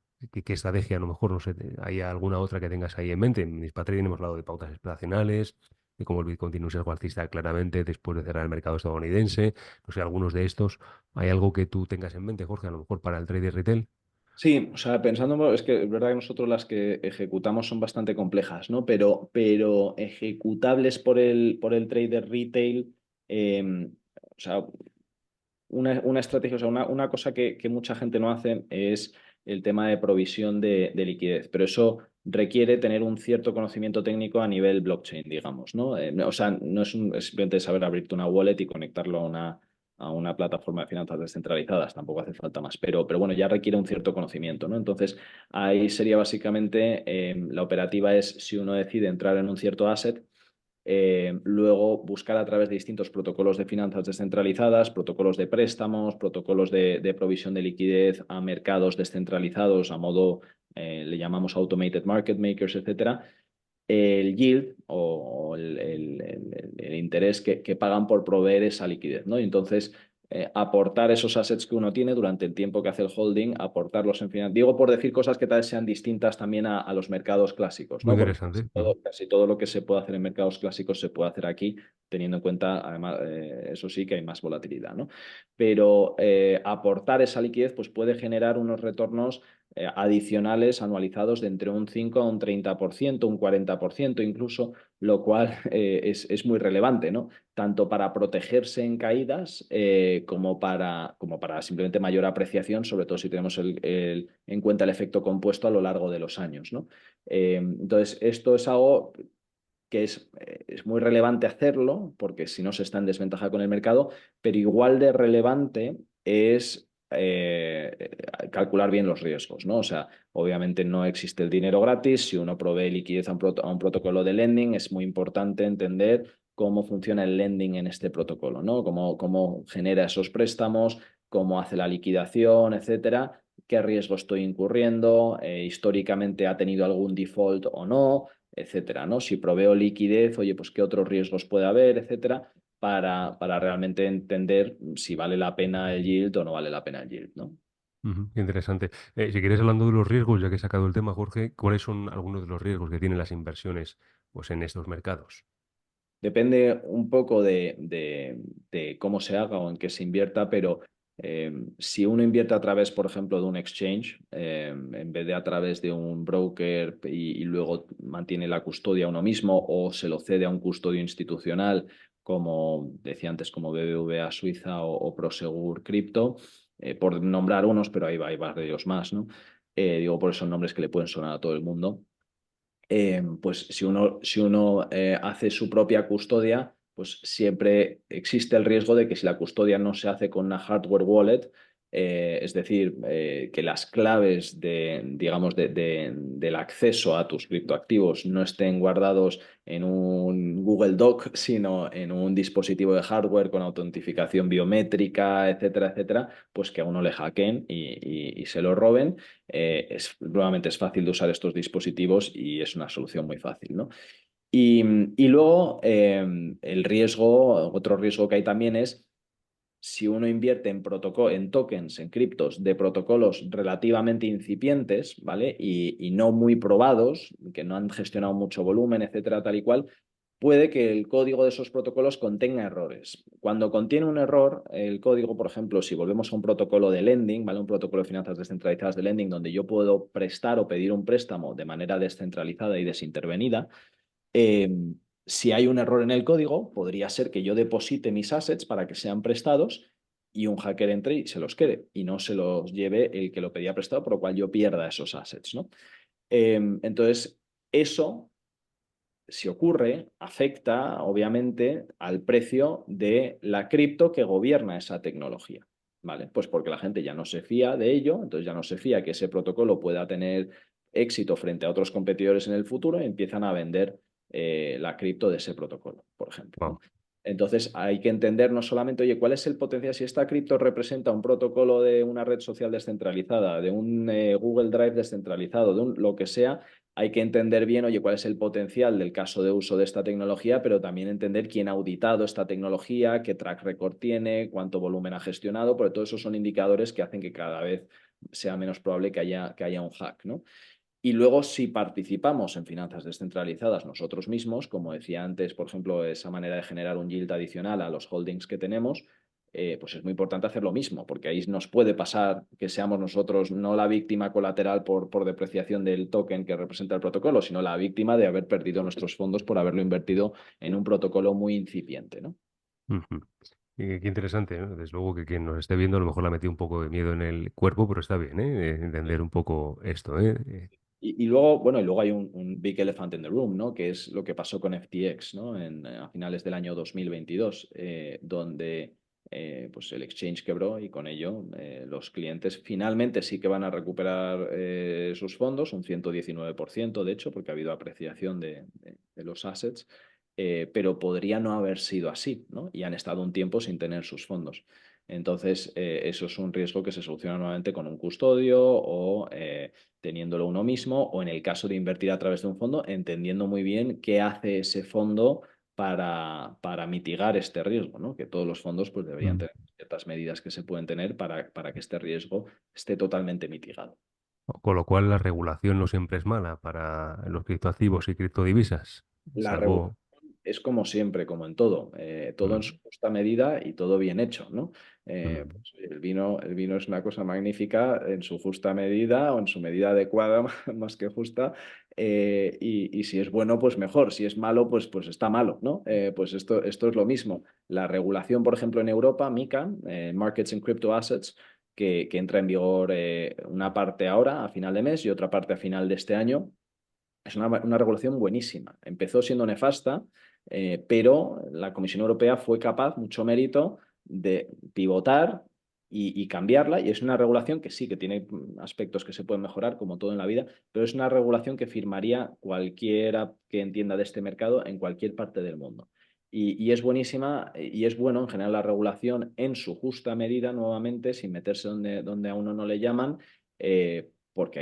¿Qué estrategia? A lo mejor, no sé, ¿hay alguna otra que tengas ahí en mente? En Mispa Trading hemos hablado de pautas exploracionales, de cómo el Bitcoin tiene un sesgo alcista claramente después de cerrar el mercado estadounidense. No sé, algunos de estos. ¿Hay algo que tú tengas en mente, Jorge, a lo mejor para el trader retail? Sí, o sea, pensando, es que es verdad que nosotros las que ejecutamos son bastante complejas, ¿no? Pero ejecutables por el trader retail, o sea, una estrategia, o sea, una cosa que mucha gente no hace es el tema de provisión de liquidez, pero eso requiere tener un cierto conocimiento técnico a nivel blockchain, digamos, ¿no? O sea, no es, es simplemente saber abrirte una wallet y conectarlo a una plataforma de finanzas descentralizadas, tampoco hace falta más, pero bueno, ya requiere un cierto conocimiento, ¿no? Entonces, ahí sería básicamente, la operativa es si uno decide entrar en un cierto asset, luego buscar a través de distintos protocolos de finanzas descentralizadas, protocolos de préstamos, protocolos de provisión de liquidez a mercados descentralizados a modo, le llamamos automated market makers, etcétera, el yield o el interés que pagan por proveer esa liquidez, ¿no? Y entonces, aportar esos assets que uno tiene durante el tiempo que hace el holding, aportarlos en final. Digo por decir cosas que tal vez sean distintas también a los mercados clásicos, Muy ¿no? Porque interesante. casi todo lo que se puede hacer en mercados clásicos se puede hacer aquí, teniendo en cuenta, además, eso sí, que hay más volatilidad, ¿no? Pero aportar esa liquidez pues puede generar unos retornos adicionales anualizados de entre un 5 a un 30%, un 40% incluso, lo cual es muy relevante, ¿no? Tanto para protegerse en caídas, como para simplemente mayor apreciación, sobre todo si tenemos en cuenta el efecto compuesto a lo largo de los años, ¿no? Entonces, esto es algo que es muy relevante hacerlo, porque si no se está en desventaja con el mercado, pero igual de relevante es calcular bien los riesgos, ¿no? O sea, obviamente no existe el dinero gratis. Si uno provee liquidez a a un protocolo de lending, es muy importante entender cómo funciona el lending en este protocolo, ¿no? Cómo genera esos préstamos, cómo hace la liquidación, etcétera, qué riesgo estoy incurriendo, históricamente ha tenido algún default o no, etcétera, ¿no? Si proveo liquidez, oye, pues qué otros riesgos puede haber, etcétera, para realmente entender si vale la pena el yield o no vale la pena el yield, ¿no? Ujú, qué interesante. Si quieres, hablando de los riesgos, ya que he sacado el tema, Jorge, ¿cuáles son algunos de los riesgos que tienen las inversiones pues, en estos mercados? Depende un poco de cómo se haga o en qué se invierta, pero Si uno invierte a través, por ejemplo, de un exchange, en vez de a través de un broker y luego mantiene la custodia uno mismo o se lo cede a un custodio institucional, como decía antes, como BBVA Suiza o Prosegur Crypto, por nombrar unos, pero hay varios más, ¿no? Digo por esos nombres que le pueden sonar a todo el mundo. Pues si uno hace su propia custodia, pues siempre existe el riesgo de que si la custodia no se hace con una hardware wallet, es decir, que las claves digamos, del acceso a tus criptoactivos no estén guardados en un Google Doc, sino en un dispositivo de hardware con autentificación biométrica, etcétera, etcétera, pues que a uno le hackeen y se lo roben. Nuevamente es fácil de usar estos dispositivos y es una solución muy fácil, ¿no? Y, y luego el riesgo, otro riesgo que hay también es si uno invierte en tokens, en criptos de protocolos relativamente incipientes, ¿vale? Y no muy probados, que no han gestionado mucho volumen, etcétera, tal y cual, puede que el código de esos protocolos contenga errores. Cuando contiene un error, el código, por ejemplo, si volvemos a un protocolo de lending, ¿vale? Un protocolo de finanzas descentralizadas de lending, donde yo puedo prestar o pedir un préstamo de manera descentralizada y desintervenida, eh, si hay un error en el código, podría ser que yo deposite mis assets para que sean prestados y un hacker entre y se los quede y no se los lleve el que lo pedía prestado, por lo cual yo pierda esos assets, ¿no? Entonces, eso, si ocurre, afecta obviamente al precio de la cripto que gobierna esa tecnología. ¿Vale? Pues porque la gente ya no se fía de ello, entonces ya no se fía que ese protocolo pueda tener éxito frente a otros competidores en el futuro y empiezan a vender la cripto de ese protocolo, por ejemplo, ¿no? Wow. Entonces hay que entender no solamente, oye, ¿cuál es el potencial? Si esta cripto representa un protocolo de una red social descentralizada, de un Google Drive descentralizado, de un lo que sea, hay que entender bien, oye, cuál es el potencial del caso de uso de esta tecnología, pero también entender quién ha auditado esta tecnología, qué track record tiene, cuánto volumen ha gestionado, porque todos esos son indicadores que hacen que cada vez sea menos probable que haya un hack, ¿no? Y luego, si participamos en finanzas descentralizadas nosotros mismos, como decía antes, por ejemplo, esa manera de generar un yield adicional a los holdings que tenemos, pues es muy importante hacer lo mismo, porque ahí nos puede pasar que seamos nosotros no la víctima colateral por depreciación del token que representa el protocolo, sino la víctima de haber perdido nuestros fondos por haberlo invertido en un protocolo muy incipiente, ¿no? Ujú. Qué interesante, ¿no? Desde luego que quien nos esté viendo a lo mejor le ha metido un poco de miedo en el cuerpo, pero está bien, ¿eh? Entender un poco esto, ¿eh? Y luego, bueno, y luego hay un big elephant in the room, ¿no? Que es lo que pasó con FTX, ¿no? A finales del año 2022, donde pues el exchange quebró y con ello los clientes finalmente sí que van a recuperar sus fondos, un 119%, de hecho, porque ha habido apreciación de los assets, pero podría no haber sido así, ¿no? Y han estado un tiempo sin tener sus fondos. Entonces, eso es un riesgo que se soluciona nuevamente con un custodio o teniéndolo uno mismo, o en el caso de invertir a través de un fondo, entendiendo muy bien qué hace ese fondo para mitigar este riesgo, ¿no? Que todos los fondos pues, deberían Mm. tener ciertas medidas que se pueden tener para que este riesgo esté totalmente mitigado. Con lo cual la regulación no siempre es mala para los criptoactivos y criptodivisas, La regulación salvo... es como siempre, como en todo, todo en Mm, su justa medida y todo bien hecho, ¿no? mm. Pues el vino es una cosa magnífica en su justa medida o en su medida adecuada, más que justa, y si es bueno, pues mejor, si es malo, pues está malo, ¿no? Pues esto es lo mismo. La regulación, por ejemplo, en Europa, MiCA, Markets in Crypto Assets, que entra en vigor una parte ahora, a final de mes, y otra parte a final de este año, es una regulación buenísima. Empezó siendo nefasta, pero la Comisión Europea fue capaz, mucho mérito, de pivotar y cambiarla. Y es una regulación que sí, que tiene aspectos que se pueden mejorar, como todo en la vida, pero es una regulación que firmaría cualquiera que entienda de este mercado en cualquier parte del mundo. Y es buenísima y es bueno en general la regulación en su justa medida, nuevamente, sin meterse donde a uno no le llaman, porque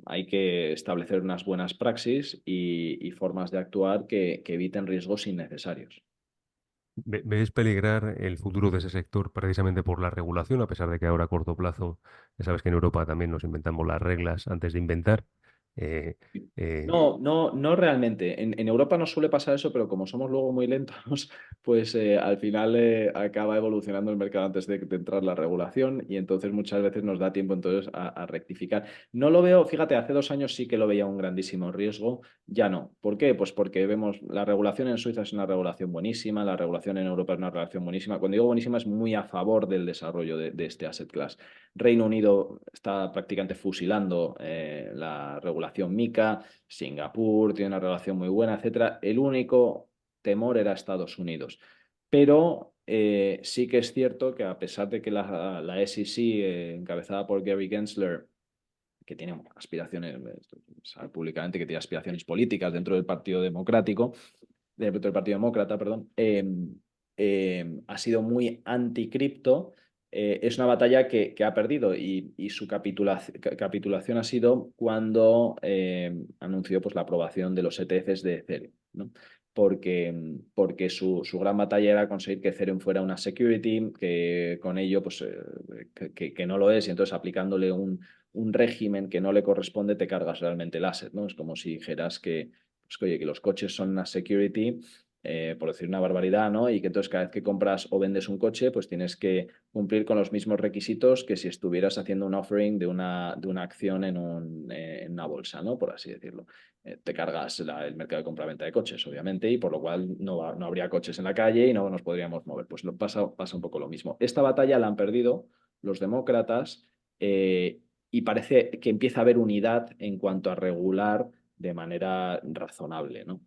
hay que establecer unas buenas praxis y formas de actuar que eviten riesgos innecesarios. ¿Ves peligrar el futuro de ese sector precisamente por la regulación, a pesar de que ahora a corto plazo, ya sabes que en Europa también nos inventamos las reglas antes de inventar? Eh, eh, No realmente. En Europa no suele pasar eso, pero como somos luego muy lentos, pues al final acaba evolucionando el mercado antes de entrar la regulación y entonces muchas veces nos da tiempo entonces a rectificar. No lo veo, fíjate, hace 2 años sí que lo veía un grandísimo riesgo, ya no. ¿Por qué? Pues porque vemos la regulación en Suiza es una regulación buenísima, la regulación en Europa es una regulación buenísima. Cuando digo buenísima es muy a favor del desarrollo de este asset class. Reino Unido está prácticamente fusilando la regulación MiCA. Singapur tiene una relación muy buena, etcétera. El único temor era Estados Unidos. Pero sí que es cierto que a pesar de que la SEC, encabezada por Gary Gensler, que tiene aspiraciones, sabe públicamente que tiene aspiraciones políticas dentro del Partido Democrático, dentro del Partido Demócrata, perdón, ha sido muy anticripto. Es una batalla que ha perdido y su capitulación ha sido cuando anunció pues, la aprobación de los ETFs de Ethereum, ¿no? Porque su gran batalla era conseguir que Ethereum fuera una security, que con ello pues, que no lo es, y entonces aplicándole un régimen que no le corresponde te cargas realmente el asset, ¿no? Es como si dijeras pues, oye, que los coches son una security, por decir una barbaridad, ¿no? Y que entonces cada vez que compras o vendes un coche, pues tienes que cumplir con los mismos requisitos que si estuvieras haciendo un offering de una acción en una bolsa, ¿no? Por así decirlo. Te cargas el mercado de compra-venta de coches, obviamente, y por lo cual no habría coches en la calle y no nos podríamos mover. Pues pasa un poco lo mismo. Esta batalla la han perdido los demócratas y parece que empieza a haber unidad en cuanto a regular de manera razonable, ¿no?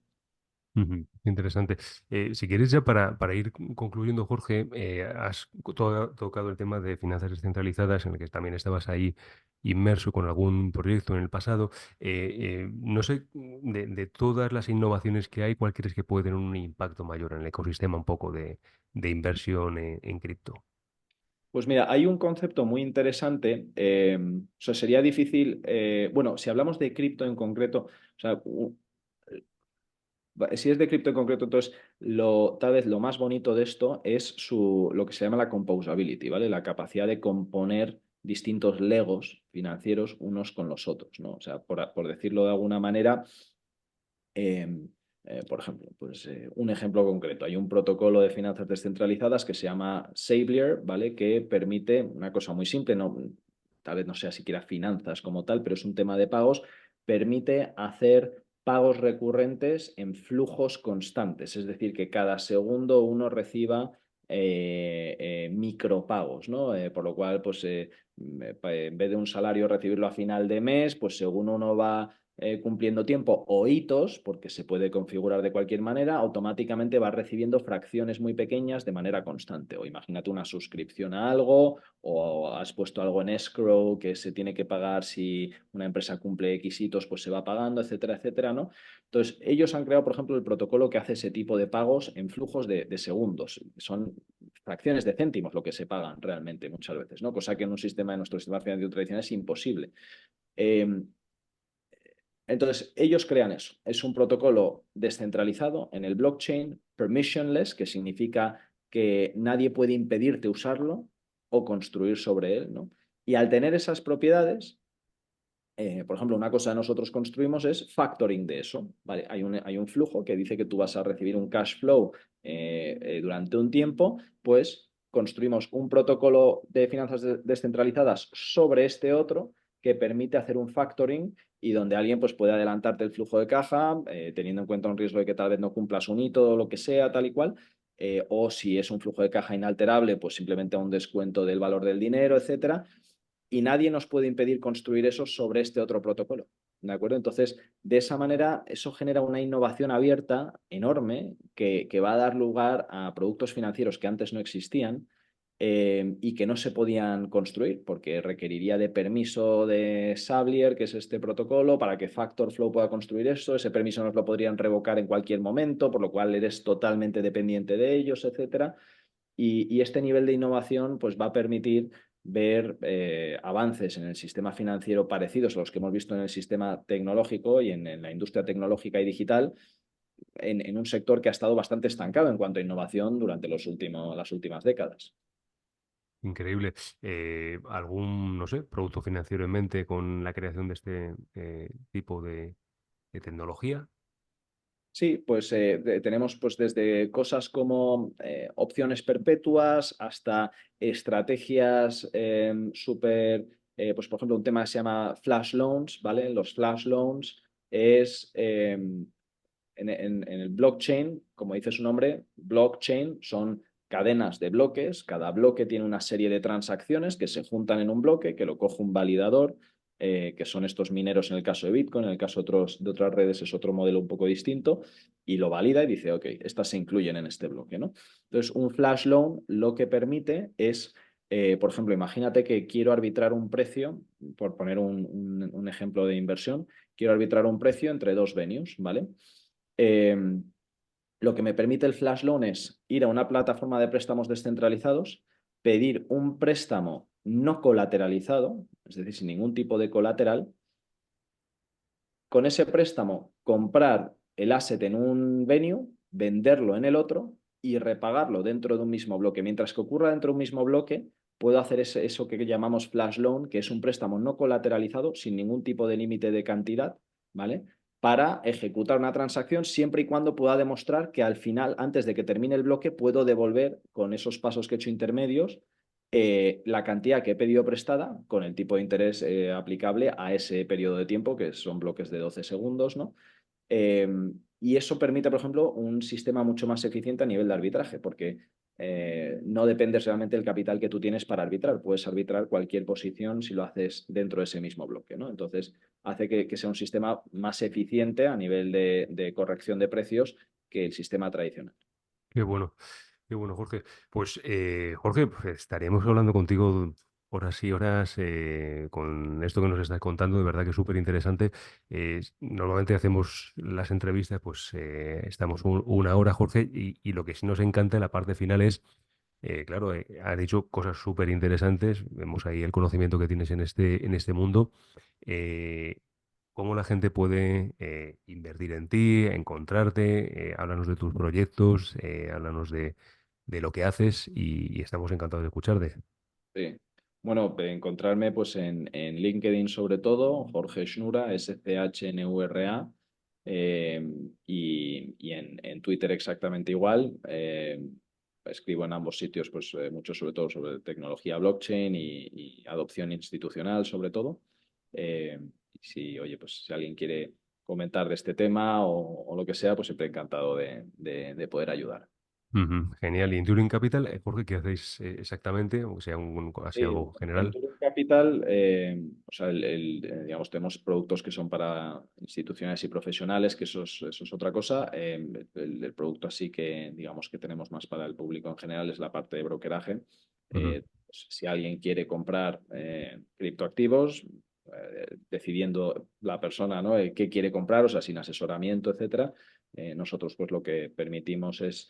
Ujú, interesante. Si quieres ya para ir concluyendo, Jorge, has tocado el tema de finanzas descentralizadas en el que también estabas ahí inmerso con algún proyecto en el pasado. No sé, de todas las innovaciones que hay, ¿cuál crees que puede tener un impacto mayor en el ecosistema un poco de inversión en cripto? Pues mira, hay un concepto muy interesante. O sea, sería difícil, bueno, si hablamos de cripto en concreto, o sea, si es de cripto en concreto, entonces tal vez lo más bonito de esto es lo que se llama la composability, ¿vale? La capacidad de componer distintos legos financieros unos con los otros, ¿no? O sea, por decirlo de alguna manera, eh, por ejemplo, pues un ejemplo concreto. Hay un protocolo de finanzas descentralizadas que se llama Sablier, ¿vale? Que permite una cosa muy simple, no, tal vez no sea siquiera finanzas como tal, pero es un tema de pagos, permite hacer pagos recurrentes en flujos constantes, es decir, que cada segundo uno reciba micropagos, ¿no? Por lo cual, pues en vez de un salario recibirlo a final de mes, pues según uno va cumpliendo tiempo o hitos, porque se puede configurar de cualquier manera, automáticamente va recibiendo fracciones muy pequeñas de manera constante. O imagínate una suscripción a algo, o has puesto algo en escrow que se tiene que pagar si una empresa cumple X hitos, pues se va pagando, etcétera, etcétera, ¿no? Entonces, ellos han creado, por ejemplo, el protocolo que hace ese tipo de pagos en flujos de segundos. Son fracciones de céntimos lo que se pagan realmente muchas veces, ¿no? Cosa que en un sistema de nuestro sistema financiero tradicional es imposible. Eh, entonces, ellos crean eso. Es un protocolo descentralizado en el blockchain, permissionless, que significa que nadie puede impedirte usarlo o construir sobre él, ¿no? Y al tener esas propiedades, por ejemplo, una cosa que nosotros construimos es factoring de eso, ¿vale? Hay un flujo que dice que tú vas a recibir un cash flow durante un tiempo, pues construimos un protocolo de finanzas descentralizadas sobre este otro que permite hacer un factoring y donde alguien pues, puede adelantarte el flujo de caja, teniendo en cuenta un riesgo de que tal vez no cumplas un hito o lo que sea, tal y cual. O si es un flujo de caja inalterable, pues simplemente a un descuento del valor del dinero, etcétera, y nadie nos puede impedir construir eso sobre este otro protocolo. ¿De acuerdo? Entonces, de esa manera, eso genera una innovación abierta enorme que va a dar lugar a productos financieros que antes no existían y que no se podían construir porque requeriría de permiso de Sablier, que es este protocolo, para que Factorflow pueda construir esto. Ese permiso nos lo podrían revocar en cualquier momento, por lo cual eres totalmente dependiente de ellos, etcétera. Y este nivel de innovación pues, va a permitir ver avances en el sistema financiero parecidos a los que hemos visto en el sistema tecnológico y en la industria tecnológica y digital, en un sector que ha estado bastante estancado en cuanto a innovación durante las últimas décadas. Increíble. ¿Algún, no sé, producto financiero en mente con la creación de este tipo de tecnología? Sí, pues tenemos pues desde cosas como opciones perpetuas hasta estrategias súper, pues por ejemplo, un tema que se llama flash loans, ¿vale? Los flash loans es en el blockchain, como dice su nombre, blockchain son cadenas de bloques, cada bloque tiene una serie de transacciones que se juntan en un bloque, que lo coge un validador, que son estos mineros en el caso de Bitcoin, en el caso de otras redes es otro modelo un poco distinto, y lo valida y dice, ok, estas se incluyen en este bloque, ¿no? Entonces, un flash loan lo que permite es, por ejemplo, imagínate que quiero arbitrar un precio, por poner un ejemplo de inversión, quiero arbitrar un precio entre dos venues, ¿vale? Eh, lo que me permite el Flash Loan es ir a una plataforma de préstamos descentralizados, pedir un préstamo no colateralizado, es decir, sin ningún tipo de colateral, con ese préstamo comprar el asset en un venue, venderlo en el otro y repagarlo dentro de un mismo bloque. Mientras que ocurra dentro de un mismo bloque, puedo hacer eso que llamamos flash loan, que es un préstamo no colateralizado sin ningún tipo de límite de cantidad, ¿vale? Para ejecutar una transacción siempre y cuando pueda demostrar que al final, antes de que termine el bloque, puedo devolver con esos pasos que he hecho intermedios la cantidad que he pedido prestada con el tipo de interés aplicable a ese periodo de tiempo, que son bloques de 12 segundos, ¿no? Eh, y eso permite, por ejemplo, un sistema mucho más eficiente a nivel de arbitraje, porque no dependes realmente del capital que tú tienes para arbitrar. Puedes arbitrar cualquier posición si lo haces dentro de ese mismo bloque, ¿no? Entonces, hace que sea un sistema más eficiente a nivel de corrección de precios que el sistema tradicional. Qué bueno. Qué bueno, Jorge. Pues, Jorge, pues, estaríamos hablando contigo horas y horas con esto que nos estás contando, de verdad que es súper interesante. Normalmente hacemos las entrevistas, pues estamos una hora, Jorge, y lo que sí nos encanta en la parte final es, claro, has dicho cosas súper interesantes, vemos ahí el conocimiento que tienes en este mundo. eh, ¿Cómo la gente puede invertir en ti, encontrarte? Háblanos de tus proyectos, háblanos de lo que haces y estamos encantados de escucharte. Sí. Bueno, encontrarme pues en LinkedIn sobre todo, Jorge Schnura, SCHNURA, y en Twitter exactamente igual. Escribo en ambos sitios pues mucho sobre todo sobre tecnología blockchain y adopción institucional sobre todo. Eh, y si, oye, pues si alguien quiere comentar de este tema o lo que sea, pues siempre encantado de poder ayudar. Ujú, genial. ¿Y en Turing Capital, Jorge, qué hacéis exactamente? O sea, así Sí, algo en general. Turing Capital, o sea, digamos, tenemos productos que son para instituciones y profesionales, que eso es otra cosa. El producto así que, digamos, que tenemos más para el público en general es la parte de brokeraje. Ujú, Pues, si alguien quiere comprar criptoactivos, decidiendo la persona, ¿no? Qué quiere comprar, o sea, sin asesoramiento, etcétera, nosotros pues lo que permitimos es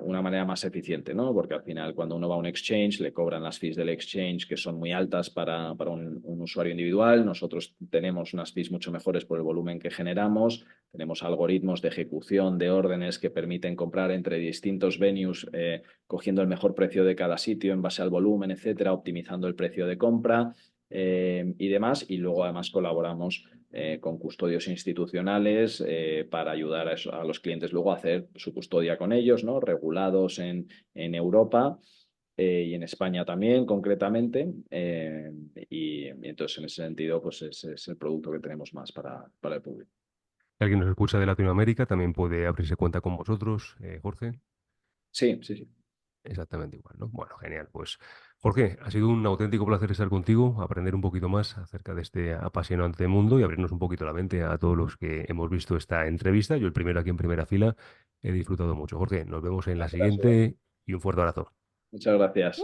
una manera más eficiente, ¿no? Porque al final cuando uno va a un exchange le cobran las fees del exchange que son muy altas para un usuario individual. Nosotros tenemos unas fees mucho mejores por el volumen que generamos. Tenemos algoritmos de ejecución de órdenes que permiten comprar entre distintos venues, cogiendo el mejor precio de cada sitio en base al volumen, etcétera, optimizando el precio de compra. Y demás, y luego además colaboramos con custodios institucionales para ayudar a los clientes luego a hacer su custodia con ellos, ¿no? Regulados en Europa y en España también, concretamente. Y entonces, en ese sentido, pues ese es el producto que tenemos más para el público. Si alguien nos escucha de Latinoamérica, también puede abrirse cuenta con vosotros, Jorge. Sí, sí, sí. Exactamente igual, ¿no? Bueno, genial. Pues, Jorge, ha sido un auténtico placer estar contigo, aprender un poquito más acerca de este apasionante mundo y abrirnos un poquito la mente a todos los que hemos visto esta entrevista. Yo el primero aquí en primera fila he disfrutado mucho. Jorge, nos vemos en la Gracias, Iván. siguiente y un fuerte abrazo. Muchas gracias.